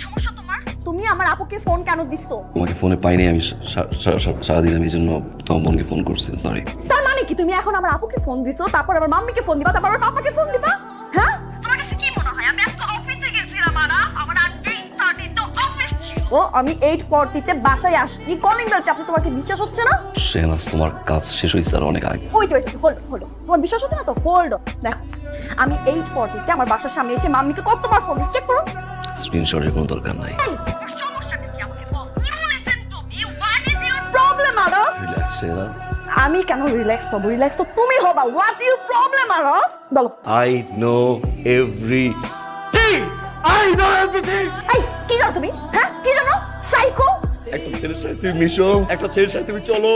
সমস্যা তোমার? তুমি আমার আপুকে ফোন কেন দিছো? তোমাকে ফোনে পাইনি আমি সারাদিন, আমি এই জন্য তোমার বোনকে ফোন করছি। সরি। তার মানে কি তুমি এখন আমার আপুকে ফোন দিছো, তারপর আমার মাম্মিকে ফোন দিবা, তারপর আমার পাপাকে ফোন দিবা? হ্যাঁ, তোমার কাছে কি মনে হয় আমি আজকে অফিসে গেছিলাম? আমার 8:30 তো অফিস ছিল। ও আমি 8:40 তে বাসায় আসছি, কলিং বেল চাপতে তোমার কি বিশ্বাস হচ্ছে না? শেহনাজ, তোমার কাজ শেষ হয়েছে আর অনেক আগে। ওয়েট হোল্ড, তোমার বিশ্বাস হচ্ছে না তো? হোল্ড। দেখো আমি 8:40 তে আমার বাসার সামনে এসে মাম্মিকে কতবার ফোন দিচ্ছি, চেক করো। স্ক্রিনশটের কোনো দরকার নাই। এই, তোমার সমস্যাটা কি আমাকে বল। You listen to me. What is your problem, Arab? Relax Shehnaz. আমি কেন রিল্যাক্স হব? রিল্যাক্স তো তুমি হবা। What is your problem, আরব? বলো। I know everything. I know everything. এই কি জানো তুমি? হ্যাঁ কি জানো? সাইকো। একটা ছেলের সাথে তুমি মিশো, একটা ছেলের সাথে তুমি চলো,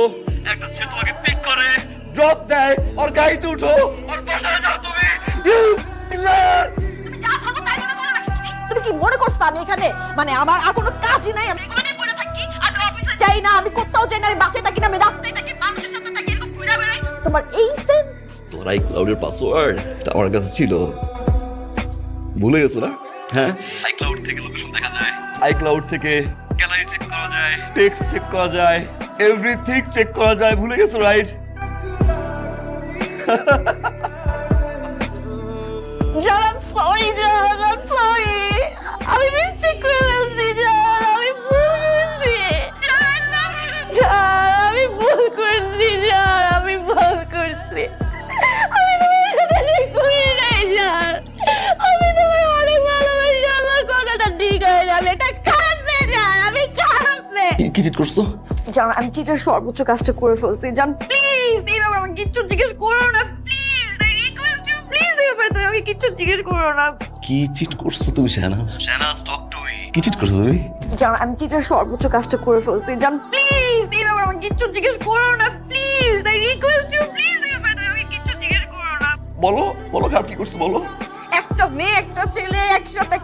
একটা ছেলে তোমাকে পিক করে ড্রপ দেয়, ওর গাড়িতে উঠো, ওর বাসায় যাও তুমি। তুমি যা ভাবো তাই মনে করো নাকি তুমি? তুমি কি মনে করছো আমি এখানে মানে আমার আর কোনো কাজই নাই, আমি এগুলো নিয়ে পড়ে থাকি? আমি অফিসে যাই না, আমি কোথাও যাই না, আমি বাসায় থাকি না, আমি রাস্তায় থাকি, মানুষের সাথে থাকি, এরকম ঘুরে বেড়াই। তোমার এই সেন্স? তোমার iCloud-এর পাসওয়ার্ড আমার কাছে ছিল, ভুলে গেছো না? হ্যাঁ, iCloud থেকে লোকেশন দেখা যায়, iCloud থেকে গ্যালারি চেক করা যায়, টেক্সট চেক করা যায়, এভরিথিং চেক করা যায়, ভুলে গেছো রাইট? জান, I'm sorry, জান, I'm sorry. আমি মিস্টেক করে ফেলছি, জান, আমি ভুল করেছি। জান, আমি ভুল করছি, জান, আমি ভুল করছি। আমি তোমার সাথে ঠিক করি নাই, জান। আমি তোমার অনেক ভালোবাসি, আমার কথাটা ঠিক হয় না। আমি একটা খারাপ মেয়ে, জান, আমি খারাপ মেয়ে। কি চিট করছো? জান, আমি চিটের সর্বোচ্চ কাজটা করে ফেলছি। জান, প্লিজ এইভাবে আমাকে কিচ্ছু জিজ্ঞেস করো না, please, I request you, please এইভাবে তুমি আমাকে কিচ্ছু জিজ্ঞেস করো না। কি চিট করছো তুমি Shehnaz? Shehnaz, talk to me. কি চিট করছো তুমি? জান, আমি চিটের সর্বোচ্চ কাজটা করে ফেলছি। জান, প্লিজ এইভাবে আমাকে কিচ্ছু জিজ্ঞেস করো না, please, I request you, please এইভাবে তুমি আমাকে কিচ্ছু জিজ্ঞেস করো না। বলো বলো, খারাপ কি করছো বলো। একটা মেয়ে একটা ছেলে একসাথে